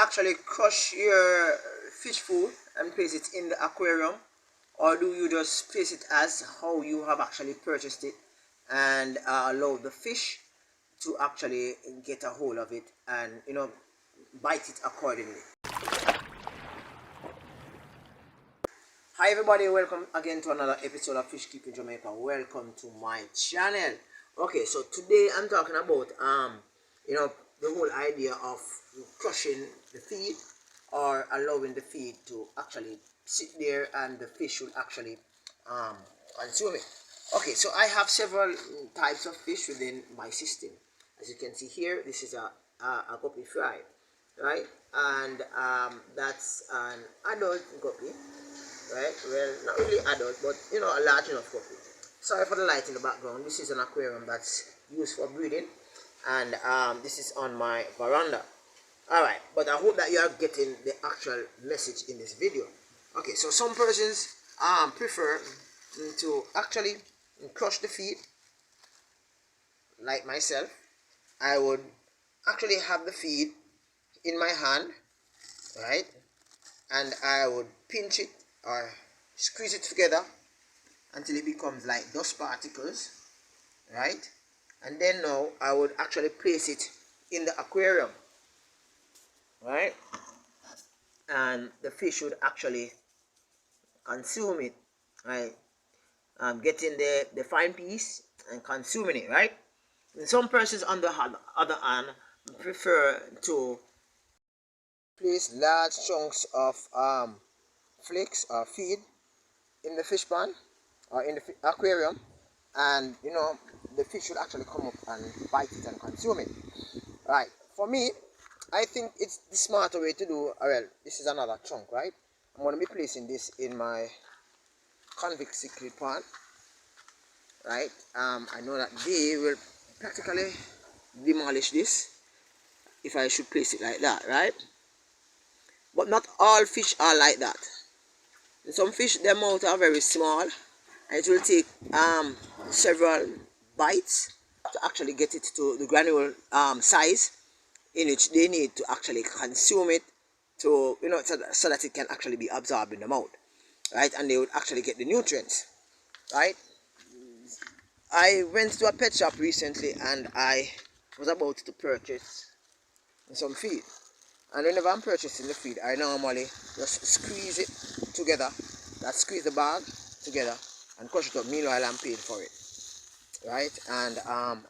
actually crush your fish food and place it in the aquarium, or do you just place it as how you have actually purchased it and allow the fish to actually get a hold of it and bite it accordingly? Hi everybody, welcome again to another episode of Fish Keeping Jamaica. Welcome to my channel. Okay, so today I'm talking about the whole idea of crushing the feed or allowing the feed to actually sit there and the fish will actually consume it. Okay, so I have several types of fish within my system. As you can see here, this is a guppy fry, right? And that's an adult guppy, right? Well, not really adult, but a large enough guppy. Sorry for the light in the background. This is an aquarium that's used for breeding, and this is on my veranda. Alright, but I hope that you are getting the actual message in this video. Okay, so some persons prefer to actually crush the feed. Like myself, I would actually have the feed in my hand, right? And I would pinch it or squeeze it together until it becomes like dust particles, right? And then now I would actually place it in the aquarium, right? And the fish would actually consume it, right? Getting the fine piece and consuming it, right? And some persons on the other hand prefer to place large chunks of flakes or feed in the fish pond or in the aquarium, and the fish should actually come up and bite it and consume it. Right, for me, I think it's the smarter way to do. Well, this is another chunk, right? I'm going to be placing this in my convict cichlid pond, right? I know that they will practically demolish this if I should place it like that, right? But not all fish are like that. And some fish, their mouths are very small, and it will take several bites to actually get it to the granule size in which they need to actually consume it to so that it can actually be absorbed in the mouth, right? And they would actually get the nutrients, right? I went to a pet shop recently and I was about to purchase some feed, and whenever I'm purchasing the feed, I normally just squeeze it together, squeeze the bag together and crush it up. Meanwhile, I'm paying for it, right? And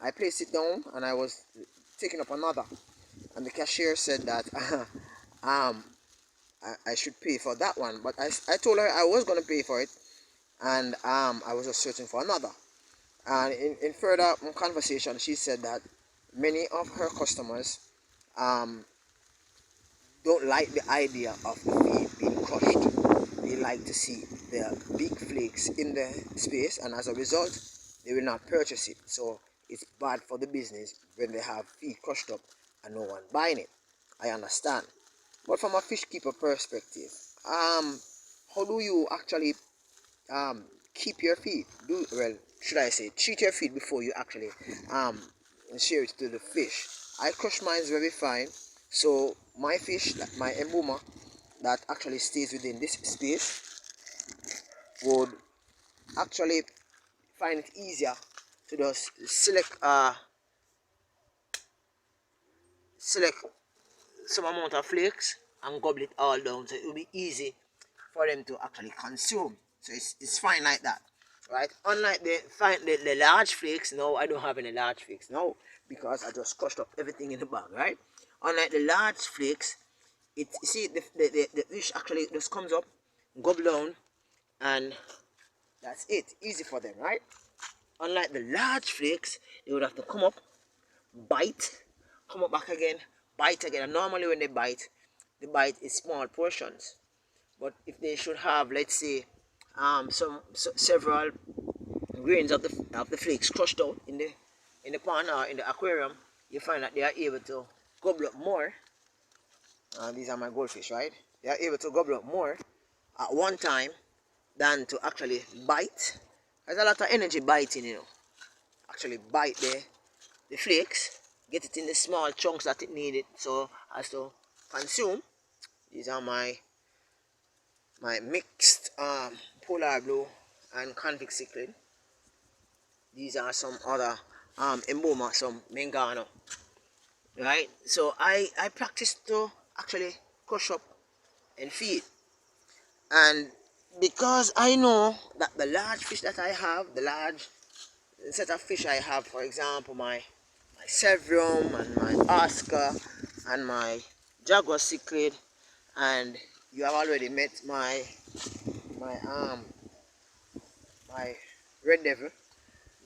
I placed it down and I was taking up another, and the cashier said that I should pay for that one, but I told her I was going to pay for it, and I was just searching for another. And in further conversation, she said that many of her customers don't like the idea of the feed being crushed. They like to see the big flakes in the space, and as a result, they will not purchase it. So it's bad for the business when they have feed crushed up and no one buying it. I understand. But from a fish keeper perspective, how do you actually keep your feed? Should I say, treat your feed before you actually share it to the fish? I crush mine very fine, so my fish, my emboma, that actually stays within this space would actually find it easier to just select some amount of flakes and gobble it all down, so it will be easy for them to actually consume. So it's fine like that, right? Unlike the large flakes, no, I don't have any large flakes now because I just crushed up everything in the bag, right? Unlike the large flakes, you see the fish actually just comes up, gobble down, and that's it. Easy for them, right? Unlike the large flakes, they would have to come up, bite, come up back again, bite again. And normally when they bite, the bite is small portions. But if they should have, let's say, several grains of the flakes crushed out in the pond or in the aquarium, you find that they are able to gobble up more. These are my goldfish, right? They are able to gobble up more at one time than to actually bite. There's a lot of energy biting, actually bite the flakes, get it in the small chunks that it needed, so as to consume. These are my mixed polar blue and convict cichlid. These are some other emboma, some mengano. Right? So I practice to actually crush up and feed. And because I know that the large fish that I have, the large set of fish I have, for example, my Sevrium and my Oscar and my Jaguar cichlid, and you have already met my my red devil.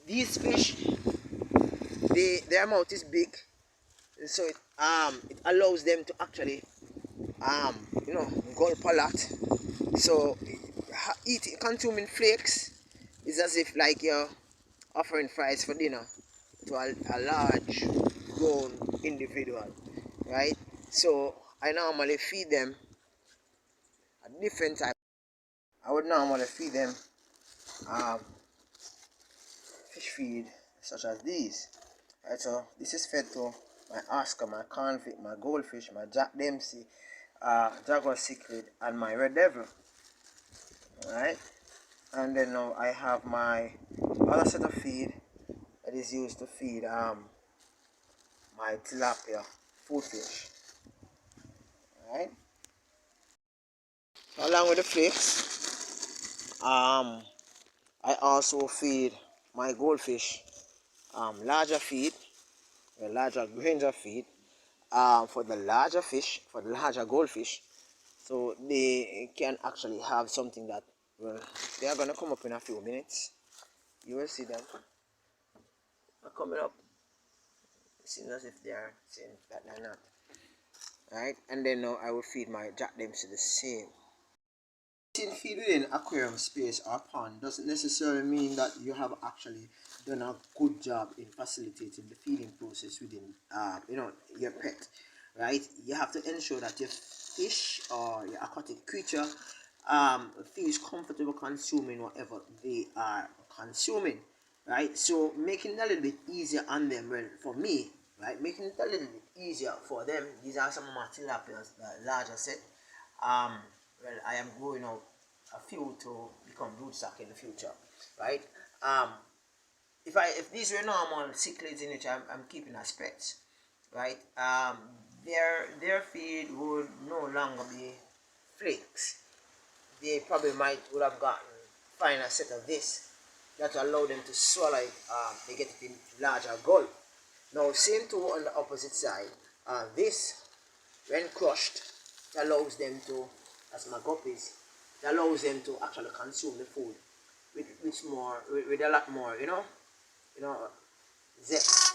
These fish, their mouth is big, so it allows them to actually you know, gulp a lot. So eating, consuming flakes is as if like you're offering fries for dinner to a large grown individual, right? So I normally feed them a different type. I would normally feed them um, fish feed such as these, right? So this is fed to my Oscar, my convict, my goldfish, my Jack Dempsey, Jaguar cichlid, and my red devil, right? And then now I have my other set of feed that is used to feed my tilapia food fish, right? So along with the flakes, I also feed my goldfish larger feed, a larger granger feed for the larger fish, for the larger goldfish, so they can actually have something that, well, they are gonna come up in a few minutes. You will see them coming up. It seems as if they are saying that they're not. Right, and then now I will feed my Jack Dempsey the same. Feed within aquarium space or pond doesn't necessarily mean that you have actually done a good job in facilitating the feeding process within you know, your pet, right? You have to ensure that your fish or your aquatic creature feels comfortable consuming whatever they are consuming, right? So making it a little bit easier on them, well, for me, right, making it a little bit easier for them. These are some of my tilapias, the larger set. Well, I am growing out a few to become rootstock in the future, right? If these were normal cichlids in which I'm keeping as pets, right? Their feed would no longer be flakes. They probably would have gotten find a set of this that allow them to swallow it. They get it in larger gulp. Now, same too on the opposite side. This, when crushed, it allows them to, as my guppies, it allows them to actually consume the food with a lot more, you know, zest.